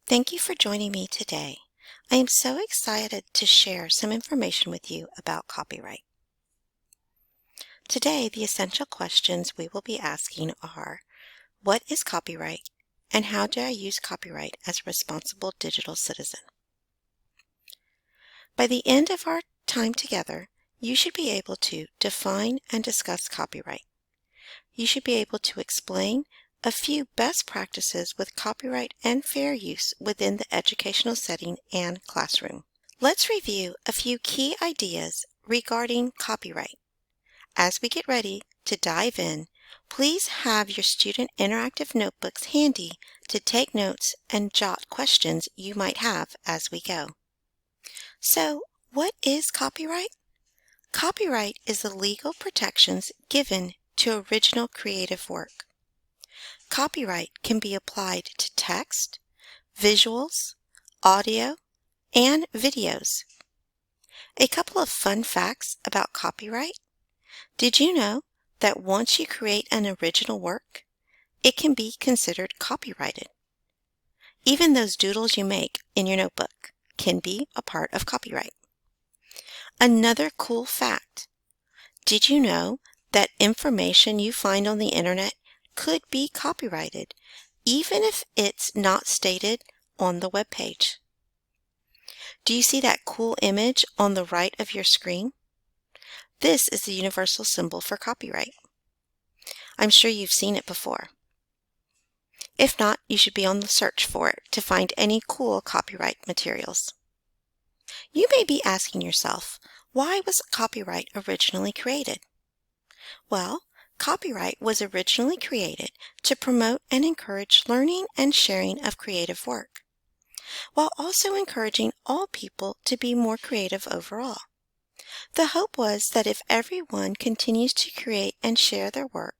Thank you for joining me today. I am so excited to share some information with you about copyright. Today, the essential questions we will be asking are, what is copyright, and how do I use copyright as a responsible digital citizen? By the end of our time together, you should be able to define and discuss copyright. You should be able to explain a few best practices with copyright and fair use within the educational setting and classroom. Let's review a few key ideas regarding copyright. As we get ready to dive in, please have your student interactive notebooks handy to take notes and jot questions you might have as we go. So, what is copyright? Copyright is the legal protections given to original creative work. Copyright can be applied to text, visuals, audio, and videos. A couple of fun facts about copyright. Did you know that once you create an original work, it can be considered copyrighted? Even those doodles you make in your notebook can be a part of copyright. Another cool fact. Did you know that information you find on the internet could be copyrighted, even if it's not stated on the web page? Do you see that cool image on the right of your screen? This is the universal symbol for copyright. I'm sure you've seen it before. If not, you should be on the search for it to find any cool copyright materials. You may be asking yourself, why was copyright originally created? Well, copyright was originally created to promote and encourage learning and sharing of creative work, while also encouraging all people to be more creative overall. The hope was that if everyone continues to create and share their work,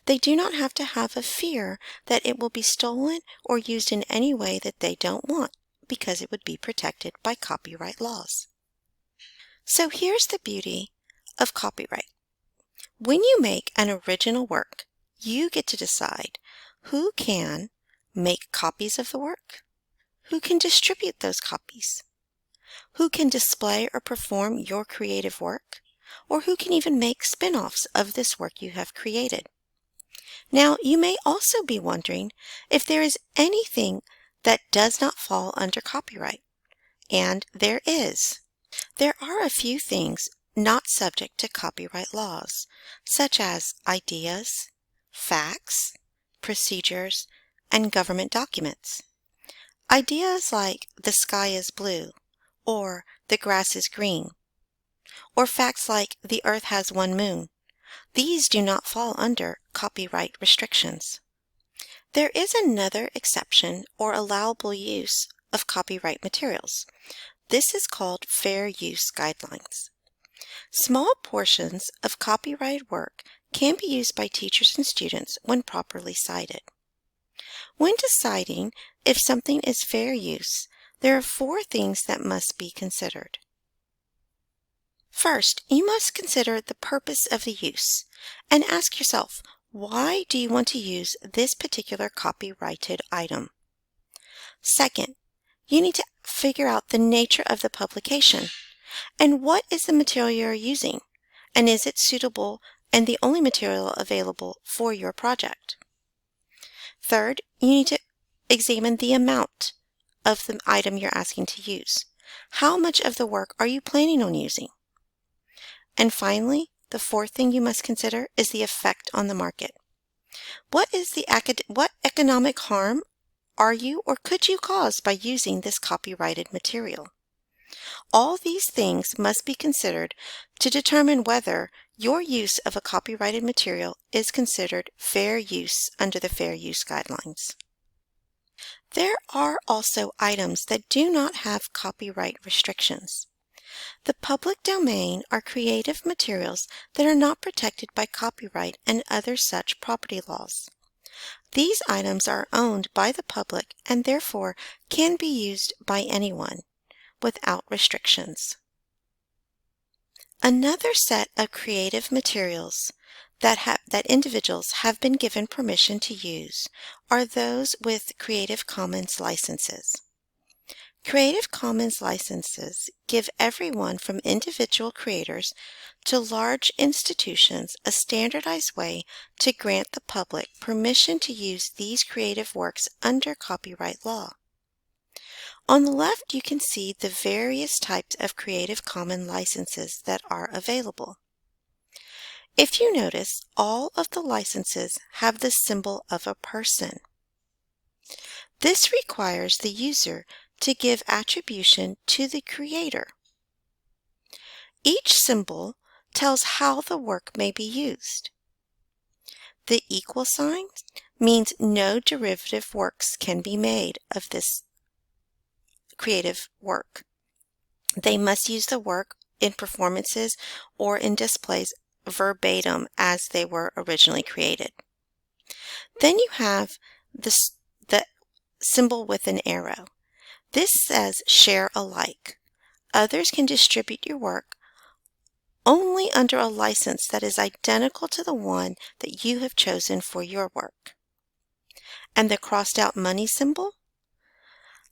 they do not have to have a fear that it will be stolen or used in any way that they don't want, because it would be protected by copyright laws. So here's the beauty of copyright. When you make an original work, you get to decide who can make copies of the work, who can distribute those copies, who can display or perform your creative work, or who can even make spin-offs of this work you have created. Now, you may also be wondering if there is anything that does not fall under copyright, and there is. There are a few things not subject to copyright laws, such as ideas, facts, procedures, and government documents. Ideas like the sky is blue, or the grass is green, or facts like the earth has one moon. These do not fall under copyright restrictions. There is another exception or allowable use of copyright materials. This is called fair use guidelines. Small portions of copyrighted work can be used by teachers and students when properly cited. When deciding if something is fair use, there are 4 things that must be considered. First, you must consider the purpose of the use and ask yourself, why do you want to use this particular copyrighted item? Second, you need to figure out the nature of the publication and what is the material you're using, and is it suitable and the only material available for your project? Third, you need to examine the amount of the item you're asking to use. How much of the work are you planning on using? And finally, the 4th thing you must consider is the effect on the market. What economic harm are you or could you cause by using this copyrighted material? All these things must be considered to determine whether your use of a copyrighted material is considered fair use under the Fair Use Guidelines. There are also items that do not have copyright restrictions. The public domain are creative materials that are not protected by copyright and other such property laws. These items are owned by the public and therefore can be used by anyone without restrictions. Another set of creative materials that individuals have been given permission to use are those with Creative Commons licenses. Creative Commons licenses give everyone from individual creators to large institutions a standardized way to grant the public permission to use these creative works under copyright law. On the left, you can see the various types of Creative Commons licenses that are available. If you notice, all of the licenses have the symbol of a person. This requires the user to give attribution to the creator. Each symbol tells how the work may be used. The equal sign means no derivative works can be made of this creative work. They must use the work in performances or in displays verbatim as they were originally created. Then you have the symbol with an arrow. This says share alike. Others can distribute your work only under a license that is identical to the one that you have chosen for your work. And the crossed out money symbol?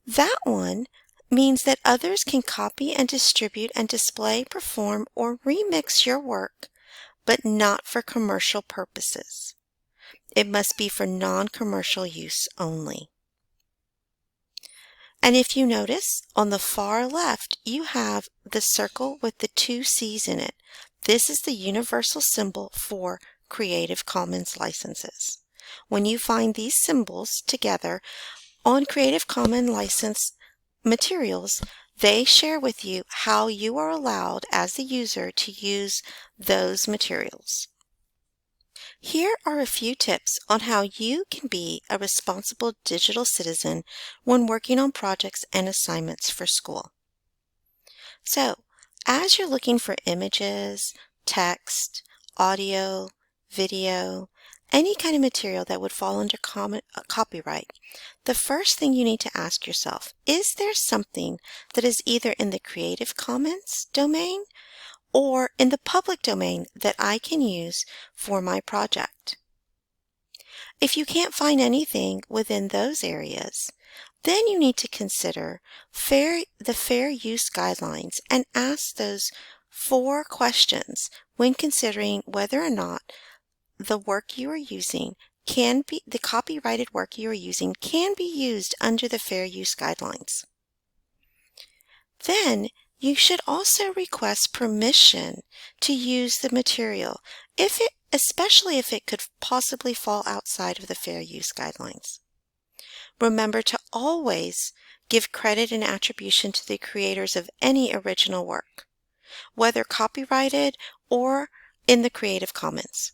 That one means that others can copy and distribute and display, perform, or remix your work, but not for commercial purposes. It must be for non-commercial use only. And if you notice, on the far left, you have the circle with the 2 C's in it. This is the universal symbol for Creative Commons licenses. When you find these symbols together on Creative Commons license materials, they share with you how you are allowed as the user to use those materials. Here are a few tips on how you can be a responsible digital citizen when working on projects and assignments for school. So, as you're looking for images, text, audio, video, any kind of material that would fall under copyright, the first thing you need to ask yourself, is there something that is either in the Creative Commons domain or in the public domain that I can use for my project? If you can't find anything within those areas, then you need to consider the fair use guidelines and ask those 4 questions when considering whether or not the work you are using the copyrighted work you are using can be used under the fair use guidelines. Then you should also request permission to use the material, especially if it could possibly fall outside of the fair use guidelines. Remember to always give credit and attribution to the creators of any original work, whether copyrighted or in the Creative Commons.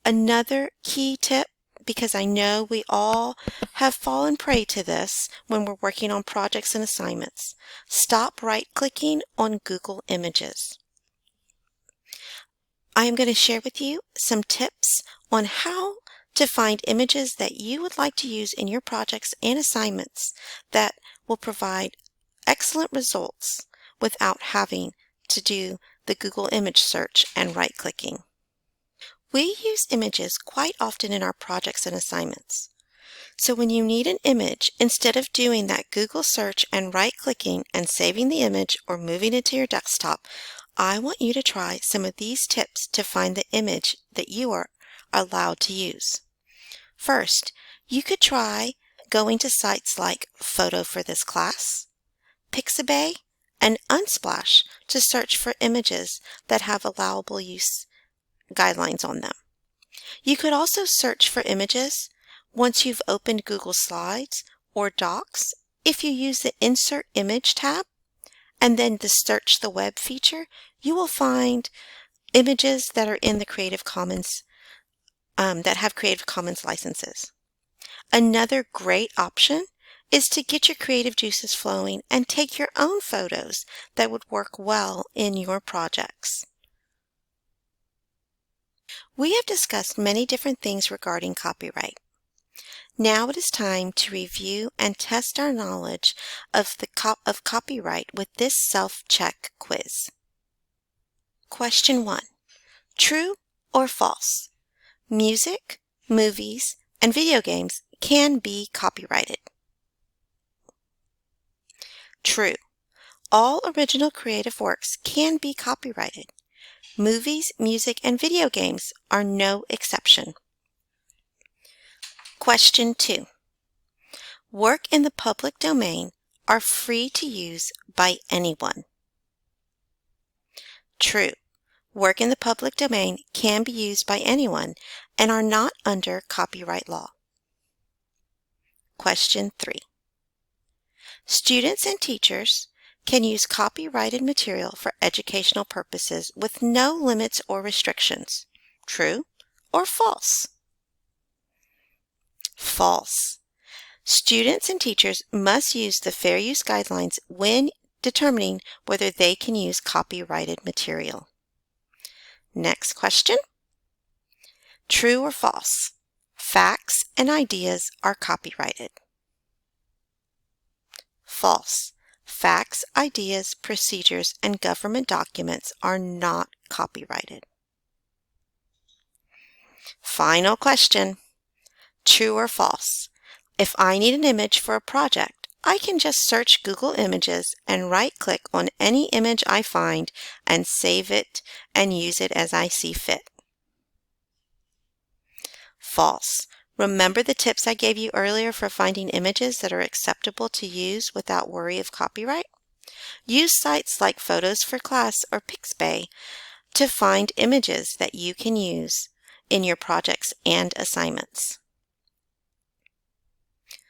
Another key tip, because I know we all have fallen prey to this when we're working on projects and assignments, stop right-clicking on Google Images. I am going to share with you some tips on how to find images that you would like to use in your projects and assignments that will provide excellent results without having to do the Google image search and right-clicking. We use images quite often in our projects and assignments. So when you need an image, instead of doing that Google search and right-clicking and saving the image or moving it to your desktop, I want you to try some of these tips to find the image that you are allowed to use. First, you could try going to sites like Photo for This Class, Pixabay, and Unsplash to search for images that have allowable use guidelines on them. You could also search for images once you've opened Google Slides or Docs. If you use the Insert Image tab and then the Search the Web feature, you will find images that are in the Creative Commons that have Creative Commons licenses. Another great option is to get your creative juices flowing and take your own photos that would work well in your projects. We have discussed many different things regarding copyright. Now it is time to review and test our knowledge of copyright with this self-check quiz. Question 1. True or false? Music, movies, and video games can be copyrighted. True. All original creative works can be copyrighted. Movies, music, and video games are no exception. Question 2. Work in the public domain are free to use by anyone. True. Work in the public domain can be used by anyone and are not under copyright law. Question 3. Students and teachers can use copyrighted material for educational purposes with no limits or restrictions. True or false? False. Students and teachers must use the Fair Use Guidelines when determining whether they can use copyrighted material. Next question. True or false? Facts and ideas are copyrighted. False. Facts, ideas, procedures, and government documents are not copyrighted. Final question. True or false? If I need an image for a project, I can just search Google Images and right-click on any image I find and save it and use it as I see fit. False. Remember the tips I gave you earlier for finding images that are acceptable to use without worry of copyright? Use sites like Photos for Class or Pixabay to find images that you can use in your projects and assignments.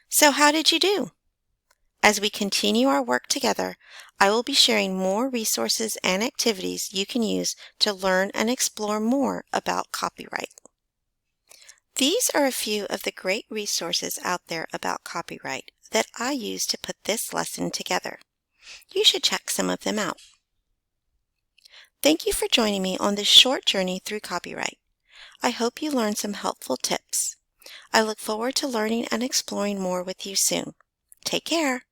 So how did you do? As we continue our work together, I will be sharing more resources and activities you can use to learn and explore more about copyright. These are a few of the great resources out there about copyright that I use to put this lesson together. You should check some of them out. Thank you for joining me on this short journey through copyright. I hope you learned some helpful tips. I look forward to learning and exploring more with you soon. Take care.